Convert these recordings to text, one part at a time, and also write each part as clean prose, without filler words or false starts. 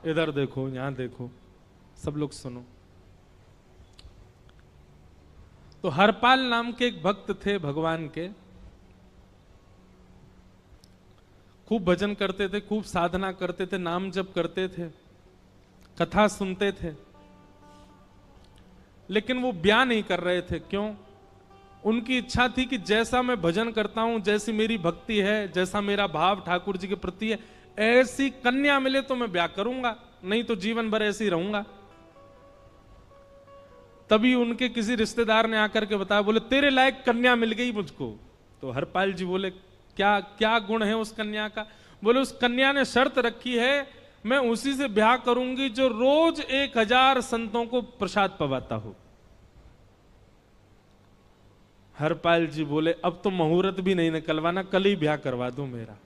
इधर देखो, यहां देखो, सब लोग सुनो। तो हरपाल नाम के एक भक्त थे भगवान के, खूब भजन करते थे, खूब साधना करते थे, नाम जप करते थे, कथा सुनते थे, लेकिन वो ब्याह नहीं कर रहे थे। क्यों? उनकी इच्छा थी कि जैसा मैं भजन करता हूं, जैसी मेरी भक्ति है, जैसा मेरा भाव ठाकुर जी के प्रति है, ऐसी कन्या मिले तो मैं ब्याह करूंगा, नहीं तो जीवन भर ऐसे ही रहूंगा। तभी उनके किसी रिश्तेदार ने आकर के बताया, बोले तेरे लायक कन्या मिल गई मुझको। तो हरपाल जी बोले, क्या क्या गुण है उस कन्या का? बोले उस कन्या ने शर्त रखी है, मैं उसी से ब्याह करूंगी जो रोज 1000 संतों को प्रसाद पवाता हो। हरपाल जी बोले, अब तो मुहूर्त भी नहीं निकलवाना, कल ही ब्याह करवा दो मेरा।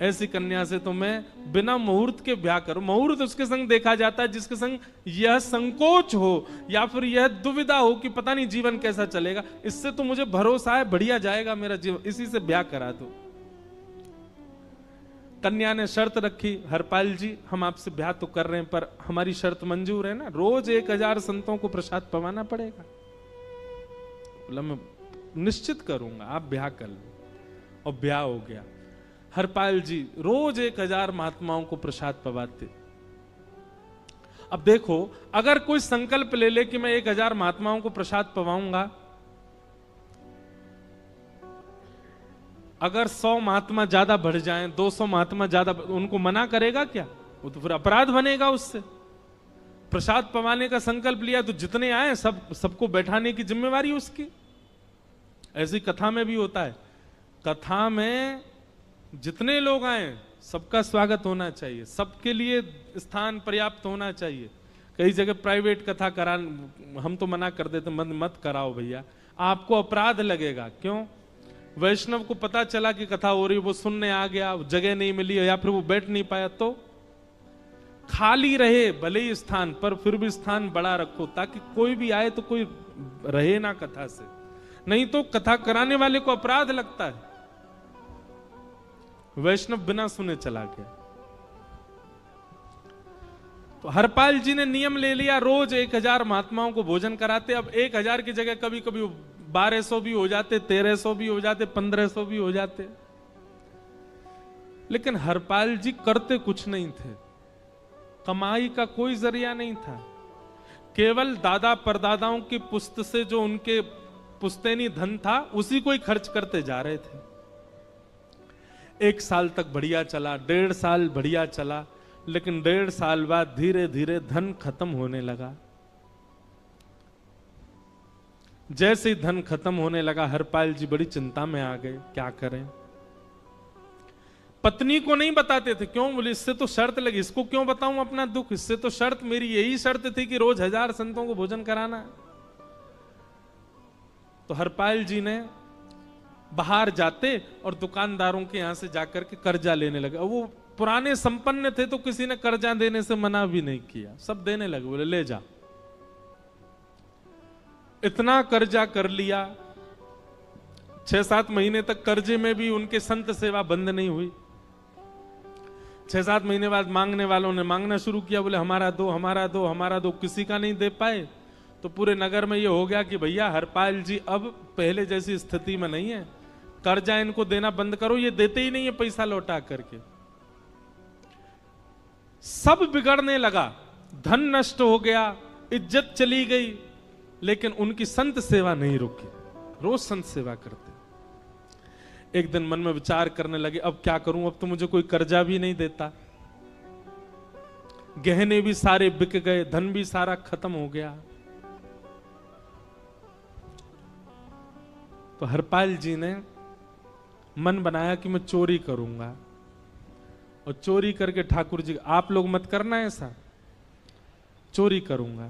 ऐसी कन्या से तो मैं बिना मुहूर्त के ब्याह करूं। मुहूर्त उसके संग देखा जाता है जिसके संग यह संकोच हो या फिर यह दुविधा हो कि पता नहीं जीवन कैसा चलेगा। इससे तो मुझे भरोसा है बढ़िया जाएगा मेरा जीवन, इसी से ब्याह करा दो। कन्या ने शर्त रखी, हरपाल जी हम आपसे ब्याह तो कर रहे हैं, पर हमारी शर्त मंजूर है ना, रोज 1000 संतों को प्रसाद पवाना पड़ेगा। बोला मैं निश्चित करूंगा, आप ब्याह कर लो। और ब्याह हो गया। हरपाल जी रोज 1000 महात्माओं को प्रसाद पवाते। अब देखो, अगर कोई संकल्प ले ले कि मैं 1000 महात्माओं को प्रसाद पवाऊंगा, अगर 100 महात्मा ज्यादा बढ़ जाएं, 200 महात्मा ज्यादा, उनको मना करेगा क्या? वो तो फिर अपराध बनेगा उससे। प्रसाद पवाने का संकल्प लिया तो जितने आए सबको बैठाने की जिम्मेवारी उसकी। ऐसी कथा में भी होता है, कथा में जितने लोग आए सबका स्वागत होना चाहिए, सबके लिए स्थान पर्याप्त होना चाहिए। कई जगह प्राइवेट कथा करा, हम तो मना कर देते, मत कराओ भैया, आपको अपराध लगेगा। क्यों? वैष्णव को पता चला कि कथा हो रही, वो सुनने आ गया, जगह नहीं मिली या फिर वो बैठ नहीं पाया, तो खाली रहे भले ही स्थान, पर फिर भी स्थान बड़ा रखो ताकि कोई भी आए तो कोई रहे ना कथा से, नहीं तो कथा कराने वाले को अपराध लगता है। वैष्णव बिना सुने चला गया। तो हरपाल जी ने नियम ले लिया, रोज 1000 महात्माओं को भोजन कराते। अब 1000 की जगह कभी कभी 1200 भी हो जाते, 1300 भी हो जाते, 1500 भी हो जाते। लेकिन हरपाल जी करते कुछ नहीं थे, कमाई का कोई जरिया नहीं था, केवल दादा परदादाओं की पुश्त से जो उनके पुश्तैनी धन था उसी को ही खर्च करते जा रहे थे। 1 साल तक बढ़िया चला, 1.5 साल बढ़िया चला, लेकिन 1.5 साल बाद धीरे धीरे धन खत्म होने लगा। जैसे ही धन खत्म होने लगा, हरपाल जी बड़ी चिंता में आ गए, क्या करें। पत्नी को नहीं बताते थे। क्यों? बोले इससे तो शर्त लगी, इसको क्यों बताऊं अपना दुख, इससे तो शर्त, मेरी यही शर्त थी कि रोज 1000 संतों को भोजन कराना। तो हरपाल जी ने बाहर जाते और दुकानदारों के यहां से जाकर के कर्जा लेने लगे। वो पुराने संपन्न थे तो किसी ने कर्जा देने से मना भी नहीं किया, सब देने लगे, बोले ले जा। इतना कर्जा कर लिया, 6-7 महीने तक कर्जे में भी उनके संत सेवा बंद नहीं हुई। 6-7 महीने बाद मांगने वालों ने मांगना शुरू किया, बोले हमारा दो, हमारा दो, हमारा दो। किसी का नहीं दे पाए तो पूरे नगर में ये हो गया कि भैया हरपाल जी अब पहले जैसी स्थिति में नहीं है, कर्जा इनको देना बंद करो, ये देते ही नहीं है पैसा लौटा करके। सब बिगड़ने लगा, धन नष्ट हो गया, इज्जत चली गई, लेकिन उनकी संत सेवा नहीं रुकी, रोज संत सेवा करते। एक दिन मन में विचार करने लगे, अब क्या करूं, अब तो मुझे कोई कर्जा भी नहीं देता, गहने भी सारे बिक गए, धन भी सारा खत्म हो गया। तो हरपाल जी ने मन बनाया कि मैं चोरी करूंगा, और चोरी करके ठाकुर जी, आप लोग मत करना ऐसा, चोरी करूंगा।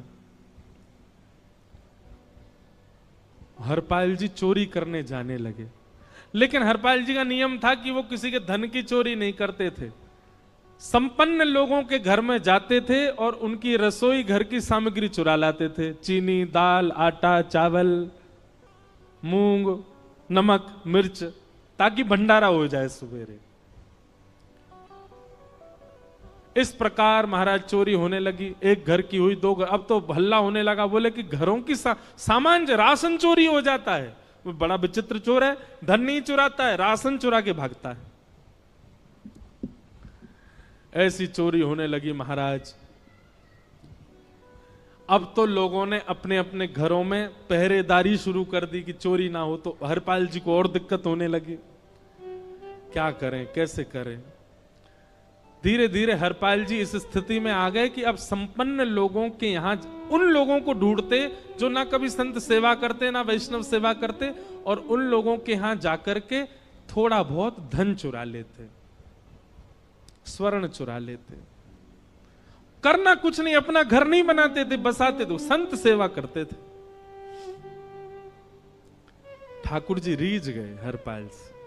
हरपाल जी चोरी करने जाने लगे, लेकिन हरपाल जी का नियम था कि वो किसी के धन की चोरी नहीं करते थे। संपन्न लोगों के घर में जाते थे और उनकी रसोई घर की सामग्री चुरा लाते थे, चीनी, दाल, आटा, चावल, मूंग, नमक, मिर्च, ताकि भंडारा हो जाए सवेरे। इस प्रकार महाराज चोरी होने लगी। एक घर की हुई, दो घर, अब तो हल्ला होने लगा। बोले कि घरों की सामान राशन चोरी हो जाता है। वो बड़ा विचित्र चोर है, धन नहीं चुराता है, राशन चुरा के भागता है। ऐसी चोरी होने लगी महाराज। अब तो लोगों ने अपने अपने घरों में पहरेदारी शुरू कर दी कि चोरी ना हो। तो हरपाल जी को और दिक्कत होने लगी, क्या करें, कैसे करें। धीरे धीरे हरपाल जी इस स्थिति में आ गए कि अब संपन्न लोगों के यहां उन लोगों को ढूंढते जो ना कभी संत सेवा करते ना वैष्णव सेवा करते, और उन लोगों के यहां जाकर के थोड़ा बहुत धन चुरा लेते, स्वर्ण चुरा लेते। करना कुछ नहीं, अपना घर नहीं बनाते थे, बसाते थे, संत सेवा करते थे। ठाकुर जी रीझ गए हरपाल से।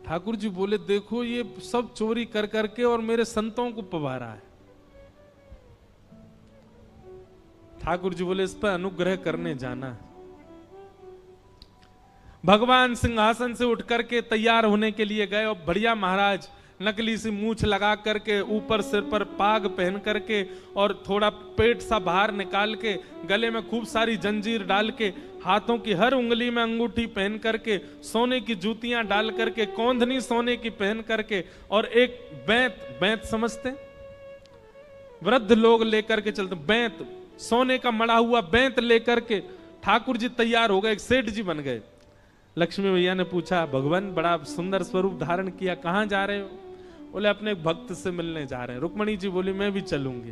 ठाकुर जी बोले, देखो ये सब चोरी कर करके और मेरे संतों को पवारा है। ठाकुर जी बोले, इस पर अनुग्रह करने जाना है। भगवान सिंहासन से उठ करके तैयार होने के लिए गए, और बढ़िया महाराज नकली सी मूछ लगा करके, ऊपर सिर पर पाग पहन करके, और थोड़ा पेट सा बाहर निकाल के, गले में खूब सारी जंजीर डाल के, हाथों की हर उंगली में अंगूठी पहन करके, सोने की जूतियां डाल करके, कौंधनी सोने की पहन करके, और एक बैंत समझते, वृद्ध लोग लेकर के चलते, बैंत, सोने का मड़ा हुआ बैंत लेकर के ठाकुर जी तैयार हो गए, एक सेठ जी बन गए। लक्ष्मी भैया ने पूछा, भगवान बड़ा सुंदर स्वरूप धारण किया, कहां जा रहे हो? बोले, अपने एक भक्त से मिलने जा रहे हैं। रुक्मणी जी बोली, मैं भी चलूंगी।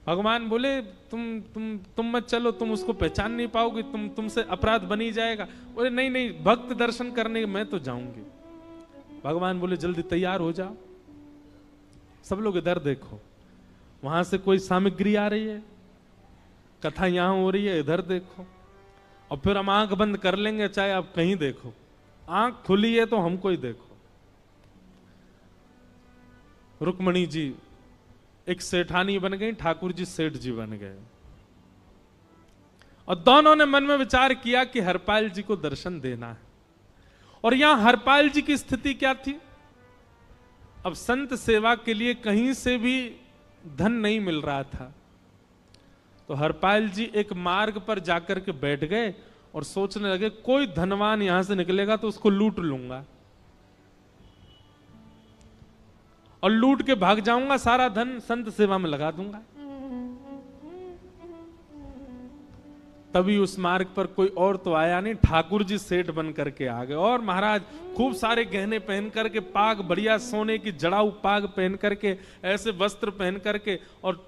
भगवान बोले, तुम मत चलो, तुम उसको पहचान नहीं पाओगे, तुमसे अपराध बनी जाएगा। बोले, नहीं नहीं, भक्त दर्शन करने मैं तो जाऊंगी। भगवान बोले, जल्दी तैयार हो जाओ। सब लोग इधर देखो, वहां से कोई सामग्री आ रही है, कथा यहां हो रही है, इधर देखो, और फिर हम आंख बंद कर लेंगे, चाहे आप कहीं देखो। आंख खुली है तो हमको ही देखो। रुक्मणी जी एक सेठानी बन गई, ठाकुर जी सेठ जी बन गए, और दोनों ने मन में विचार किया कि हरपाल जी को दर्शन देना है। और यहां हरपाल जी की स्थिति क्या थी? अब संत सेवा के लिए कहीं से भी धन नहीं मिल रहा था। तो हरपाल जी एक मार्ग पर जाकर के बैठ गए और सोचने लगे, कोई धनवान यहां से निकलेगा तो उसको लूट लूंगा, और लूट के भाग जाऊंगा, सारा धन संत सेवा में लगा दूंगा। तभी उस मार्ग पर कोई और तो आया नहीं, ठाकुर जी सेठ बन करके आ गए। और महाराज खूब सारे गहने पहन करके, पाग बढ़िया सोने की जड़ाऊ पाग पहन करके, ऐसे वस्त्र पहन करके, और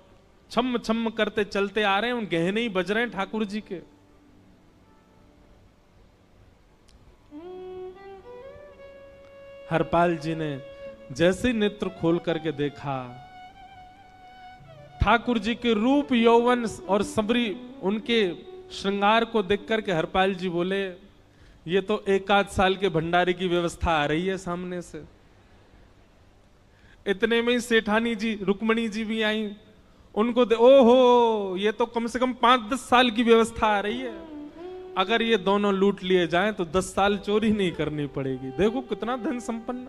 छम छम करते चलते आ रहे हैं। उन गहने ही बज रहे हैं ठाकुर जी के। हरपाल जी ने जैसे ही नेत्र खोल करके देखा, ठाकुर जी के रूप यौवन और सबरी उनके श्रृंगार को देख करके हरपाल जी बोले, ये तो 1 साल के भंडारे की व्यवस्था आ रही है सामने से। इतने में ही सेठानी जी रुक्मणी जी भी आई, उनको ओहो, ये तो कम से कम 5-10 साल की व्यवस्था आ रही है। अगर ये दोनों लूट लिए जाएं तो 10 साल चोरी नहीं करनी पड़ेगी। देखो कितना धन संपन्न।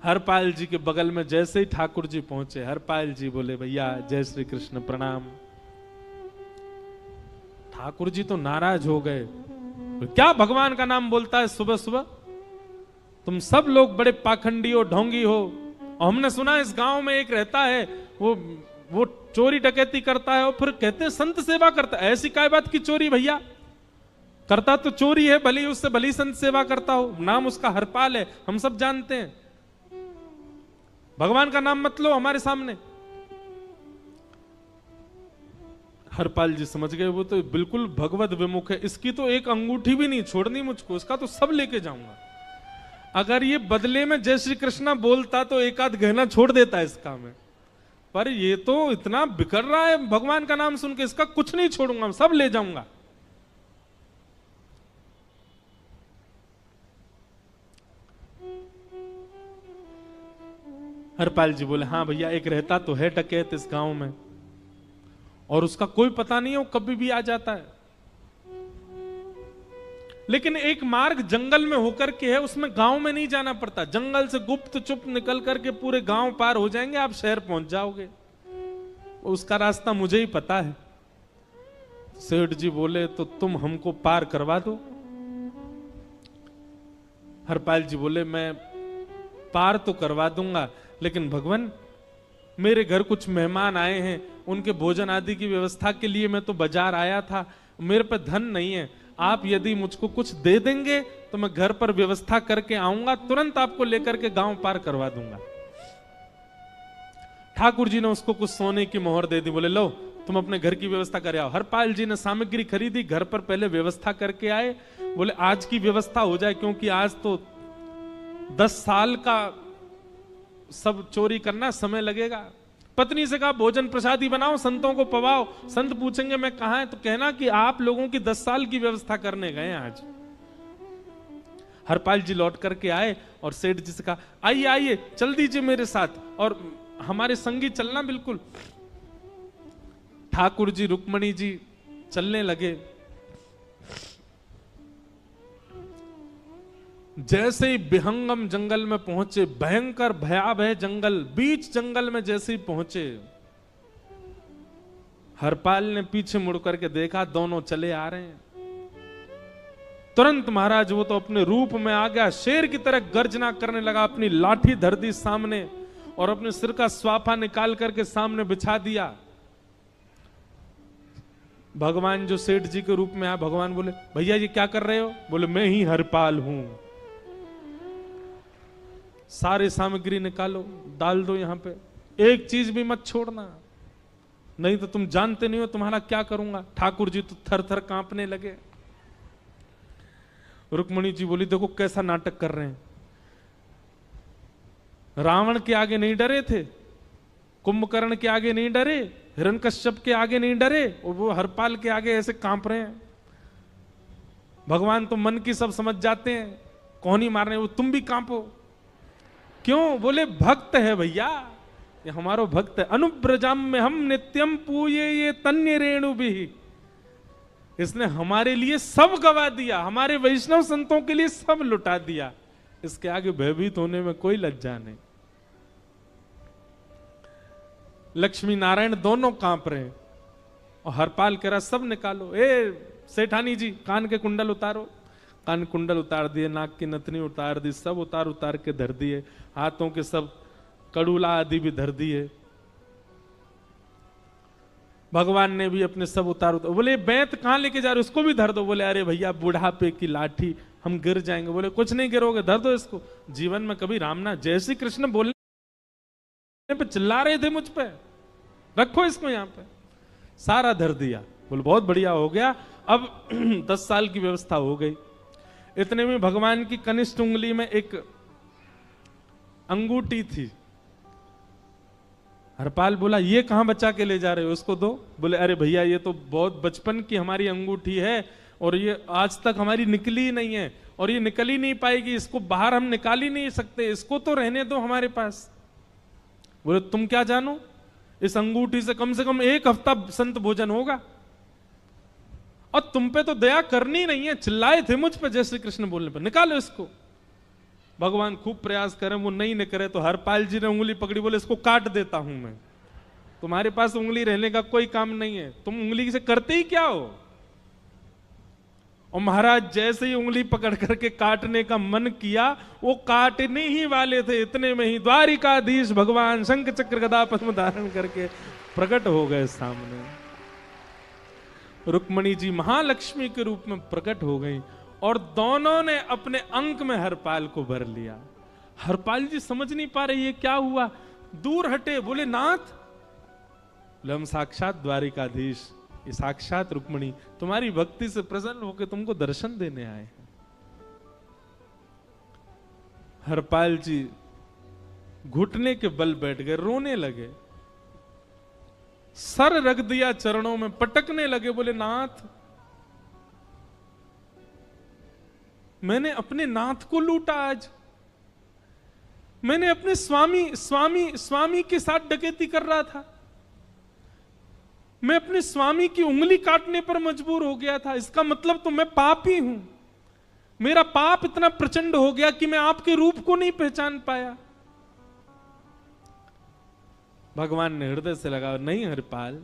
हरपाल जी के बगल में जैसे ही ठाकुर जी पहुंचे, हरपाल जी बोले, भैया जय श्री कृष्ण, प्रणाम। ठाकुर जी तो नाराज हो गए, क्या भगवान का नाम बोलता है सुबह सुबह? तुम सब लोग बड़े पाखंडी हो, ढोंगी हो, और हमने सुना इस गांव में एक रहता है, वो चोरी डकैती करता है, और फिर कहते हैं संत सेवा करता है। ऐसी काय बात की चोरी भैया? करता तो चोरी है, भली उससे भली संत सेवा करता हो। नाम उसका हरपाल है, हम सब जानते हैं। भगवान का नाम मत लो हमारे सामने। हरपाल जी समझ गए, वो तो बिल्कुल भगवत विमुख है, इसकी तो एक अंगूठी भी नहीं छोड़नी मुझको, इसका तो सब लेके जाऊंगा। अगर ये बदले में जय श्री कृष्णा बोलता तो एक आध गहना छोड़ देता इसका में, पर ये तो इतना बिखर रहा है भगवान का नाम सुन के, इसका कुछ नहीं छोड़ूंगा, सब ले जाऊंगा। हरपाल जी बोले, हाँ भैया, एक रहता तो है डकैत इस गांव में, और उसका कोई पता नहीं है, वो कभी भी आ जाता है। लेकिन एक मार्ग जंगल में होकर के है, उसमें गांव में नहीं जाना पड़ता। जंगल से गुप्त चुप निकल करके पूरे गांव पार हो जाएंगे, आप शहर पहुंच जाओगे। उसका रास्ता मुझे ही पता है। सेठ जी बोले तो तुम हमको पार करवा दो। हरपाल जी बोले मैं पार तो करवा दूंगा, लेकिन भगवान मेरे घर कुछ मेहमान आए हैं, उनके भोजन आदि की व्यवस्था के लिए मैं तो बाजार आया था, मेरे पे धन नहीं है। आप यदि मुझको कुछ दे देंगे तो मैं घर पर व्यवस्था करके आऊंगा, तुरंत आपको लेकर के गांव पार करवा दूंगा। ठाकुर जी ने उसको कुछ सोने की मोहर दे दी। बोले लो तुम अपने घर की व्यवस्था कर आओ। हरपाल जी ने सामग्री खरीदी, घर पर पहले व्यवस्था करके आए। बोले आज की व्यवस्था हो जाए, क्योंकि आज तो 10 साल का सब चोरी करना समय लगेगा। पत्नी से कहा भोजन प्रसादी बनाओ, संतों को पवाओ। संत पूछेंगे मैं कहां है, तो कहना कि आप लोगों की 10 साल की व्यवस्था करने गए आज। हरपाल जी लौट करके आए और सेठ जी से कहा आइए आइए चल दीजिए मेरे साथ और हमारे संगी चलना बिल्कुल। ठाकुर जी रुक्मणी जी चलने लगे। जैसे ही विहंगम जंगल में पहुंचे, भयंकर भयावह जंगल, बीच जंगल में जैसे ही पहुंचे, हरपाल ने पीछे मुड़ करके देखा, दोनों चले आ रहे हैं। तुरंत महाराज वो तो अपने रूप में आ गया, शेर की तरह गर्जना करने लगा, अपनी लाठी धर दी सामने और अपने सिर का स्वाफा निकाल करके सामने बिछा दिया। भगवान जो सेठ जी के रूप में आया, भगवान बोले भैया ये क्या कर रहे हो? बोले मैं ही हरपाल हूं। सारे सामग्री निकालो, डाल दो यहां पे, एक चीज भी मत छोड़ना, नहीं तो तुम जानते नहीं हो तुम्हारा क्या करूंगा। ठाकुर जी तो थर थर कांपने लगे। रुक्मणी जी बोली देखो कैसा नाटक कर रहे हैं। रावण के आगे नहीं डरे थे, कुंभकर्ण के आगे नहीं डरे, हिरण्यकश्यप के आगे नहीं डरे, और वो हरपाल के आगे ऐसे कांप रहे हैं। भगवान तो मन की सब समझ जाते हैं, कौन ही मारने, वो तुम भी कांपो क्यों? बोले भक्त है भैया, ये हमारो भक्त है। अनुब्रजम में हम नित्यम पूये ये तन्य रेणु भी, इसने हमारे लिए सब गवा दिया, हमारे वैष्णव संतों के लिए सब लुटा दिया, इसके आगे भयभीत होने में कोई लज्जा नहीं। लक्ष्मी नारायण दोनों कांप रहे हैं और हरपाल कह रहा सब निकालो। ए सेठानी जी कान के कुंडल उतारो। कान कुंडल उतार दिए, नाक की नथनी उतार दी, सब उतार के धर दिए, हाथों के सब कड़ूला आदि भी धर दिए। भगवान ने भी अपने सब उतार। बोले बैंत कहां लेके जा रहे हो? उसको भी धर दो। बोले अरे भैया बुढ़ापे की लाठी, हम गिर जाएंगे। बोले कुछ नहीं गिरोगे, धर दो इसको। जीवन में कभी राम ना, जय श्री कृष्ण बोलने पे चिल्ला रहे थे मुझ पे, रखो इसको यहां पे। सारा धर दिया। बोले बहुत बढ़िया हो गया, अब 10 साल की व्यवस्था हो गई। इतने में भगवान की कनिष्ठ उंगली में एक अंगूठी थी। हरपाल बोला ये कहां बचा के ले जा रहे हो, उसको दो। बोले अरे भैया ये तो बहुत बचपन की हमारी अंगूठी है और ये आज तक हमारी निकली ही नहीं है और ये निकल ही नहीं पाएगी, इसको बाहर हम निकाल ही नहीं सकते, इसको तो रहने दो हमारे पास। बोले तुम क्या जानो, इस अंगूठी से कम 1 हफ्ता संत भोजन होगा और तुम पे तो दया करनी नहीं है। चिल्लाए थे मुझ पे जय श्री कृष्ण बोलने पर, निकालो इसको। भगवान खूब प्रयास करें, वो नहीं निकले तो हरपाल जी ने उंगली पकड़ी। बोले इसको काट देता हूं मैं, तुम्हारे पास उंगली रहने का कोई काम नहीं है, तुम उंगली से करते ही क्या हो। और महाराज जैसे ही उंगली पकड़ करके काटने का मन किया, वो काटने ही वाले थे, इतने में ही द्वारिकाधीश भगवान शंख चक्र गदा पद्म धारण करके प्रकट हो गए सामने। रुक्मणी जी महालक्ष्मी के रूप में प्रकट हो गई और दोनों ने अपने अंक में हरपाल को भर लिया। हरपाल जी समझ नहीं पा रहे ये क्या हुआ, दूर हटे। बोले नाथ, बोले हम साक्षात द्वारिकाधीश, ये साक्षात रुक्मणी तुम्हारी भक्ति से प्रसन्न होकर तुमको दर्शन देने आए हैं। हरपाल जी घुटने के बल बैठ गए, रोने लगे, सर रख दिया चरणों में, पटकने लगे। बोले नाथ, मैंने अपने नाथ को लूटा, आज मैंने अपने स्वामी के साथ डकैती कर रहा था, मैं अपने स्वामी की उंगली काटने पर मजबूर हो गया था, इसका मतलब तो मैं पापी हूं। मेरा पाप इतना प्रचंड हो गया कि मैं आपके रूप को नहीं पहचान पाया। भगवान ने हृदय से लगा, नहीं हरिपाल,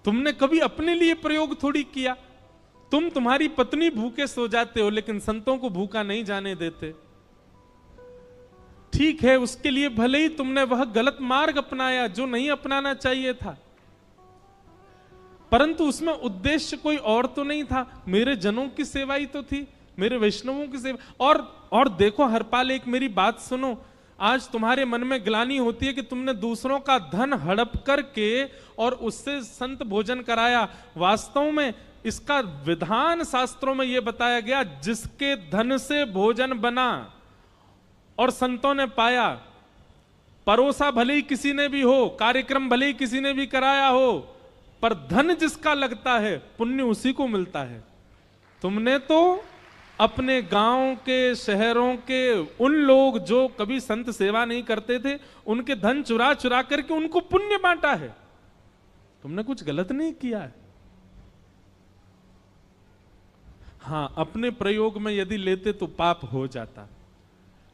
तुमने कभी अपने लिए प्रयोग थोड़ी किया। तुम्हारी पत्नी भूखे सो जाते हो, लेकिन संतों को भूखा नहीं जाने देते। ठीक है, उसके लिए भले ही तुमने वह गलत मार्ग अपनाया जो नहीं अपनाना चाहिए था, परंतु उसमें उद्देश्य कोई और तो नहीं था, मेरे जनों की सेवा ही तो थी, मेरे वैष्णवों की सेवा। और देखो हरपाल, एक मेरी बात सुनो, आज तुम्हारे मन में ग्लानि होती है कि तुमने दूसरों का धन हड़प करके और उससे संत भोजन कराया। वास्तव में इसका विधान शास्त्रों में यह बताया गया, जिसके धन से भोजन बना और संतों ने पाया, परोसा भले ही किसी ने भी हो, कार्यक्रम भले ही किसी ने भी कराया हो, पर धन जिसका लगता है पुण्य उसी को मिलता है। तुमने तो अपने गांव के, शहरों के उन लोग जो कभी संत सेवा नहीं करते थे, उनके धन चुरा चुरा करके उनको पुण्य बांटा है। तुमने कुछ गलत नहीं किया है। हां, अपने प्रयोग में यदि लेते तो पाप हो जाता,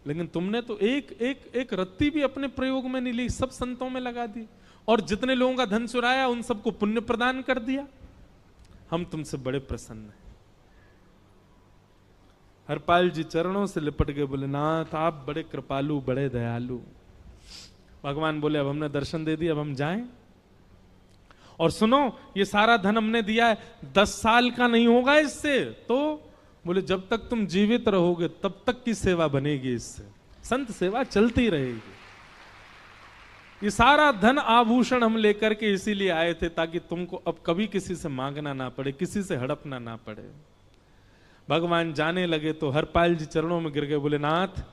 लेकिन तुमने तो एक रत्ती भी अपने प्रयोग में नहीं ली, सब संतों में लगा दी, और जितने लोगों का धन चुराया उन सबको पुण्य प्रदान कर दिया। हम तुमसे बड़े प्रसन्न हैं। हरपाल जी चरणों से लिपट गए, बोले नाथ आप बड़े कृपालु, बड़े दयालु। भगवान बोले अब हमने दर्शन दे दिए, अब हम जाएं। और सुनो, ये सारा धन हमने दिया है, 10 साल का नहीं होगा इससे। तो बोले जब तक तुम जीवित रहोगे तब तक की सेवा बनेगी, इससे संत सेवा चलती रहेगी। ये सारा धन आभूषण हम लेकर के इसीलिए आए थे, ताकि तुमको अब कभी किसी से मांगना ना पड़े, किसी से हड़पना ना पड़े। भगवान जाने लगे तो हरपाल जी चरणों में गिर गए, बोले नाथ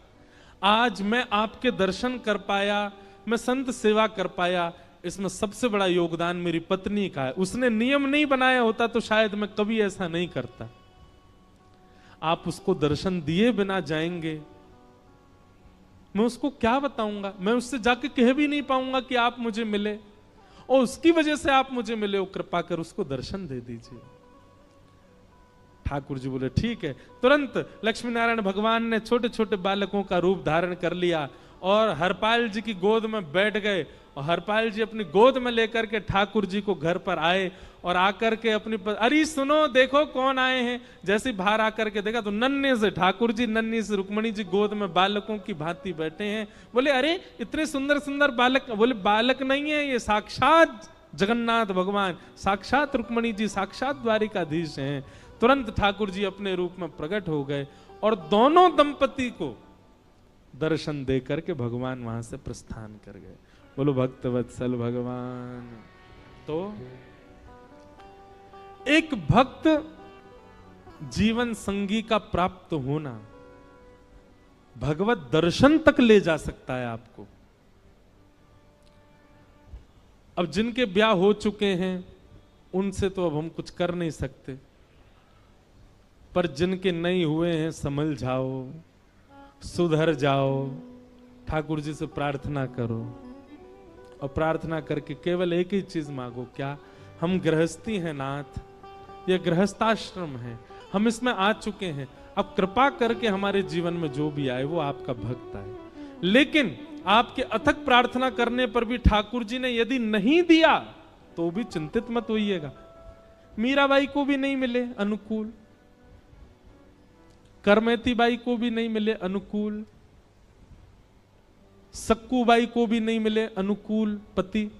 आज मैं आपके दर्शन कर पाया, मैं संत सेवा कर पाया, इसमें सबसे बड़ा योगदान मेरी पत्नी का है। उसने नियम नहीं बनाया होता तो शायद मैं कभी ऐसा नहीं करता। आप उसको दर्शन दिए बिना जाएंगे, मैं उसको क्या बताऊंगा? मैं उससे जाके कह भी नहीं पाऊंगा कि आप मुझे मिले, और उसकी वजह से आप मुझे मिले हो, कृपा कर उसको दर्शन दे दीजिए। ठाकुर जी बोले ठीक है। तुरंत लक्ष्मी नारायण भगवान ने छोटे छोटे बालकों का रूप धारण कर लिया और हरपाल जी की गोद में बैठ गए, और हरपाल जी अपनी गोद में लेकर के ठाकुर जी को घर पर आए, और आकर के अपनी अरे सुनो देखो कौन आए हैं। जैसे बाहर आकर के देखा तो नन्हे से ठाकुर जी, नन्ही से रुक्मणी जी गोद में बालकों की भांति बैठे हैं। बोले अरे इतने सुंदर सुंदर बालक। बोले बालक नहीं है, ये साक्षात जगन्नाथ भगवान, साक्षात रुक्मणी जी, साक्षात द्वारिकाधीश हैं। तुरंत ठाकुर जी अपने रूप में प्रकट हो गए और दोनों दंपति को दर्शन दे करके भगवान वहां से प्रस्थान कर गए। बोलो भक्त वत्सल भगवान। तो एक भक्त जीवन संगी का प्राप्त होना भगवत दर्शन तक ले जा सकता है आपको। अब जिनके ब्याह हो चुके हैं उनसे तो अब हम कुछ कर नहीं सकते, पर जिनके नहीं हुए हैं संभल जाओ, सुधर जाओ, ठाकुर जी से प्रार्थना करो, और प्रार्थना करके केवल एक ही चीज मांगो, क्या? हम गृहस्थी हैं नाथ, यह गृहस्थाश्रम है, हम इसमें आ चुके हैं, अब कृपा करके हमारे जीवन में जो भी आए वो आपका भक्त आए। लेकिन आपके अथक प्रार्थना करने पर भी ठाकुर जी ने यदि नहीं दिया तो भी चिंतित मत होइएगा। मीराबाई को भी नहीं मिले अनुकूल, करमेती बाई को भी नहीं मिले अनुकूल, सक्कू बाई को भी नहीं मिले अनुकूल पति,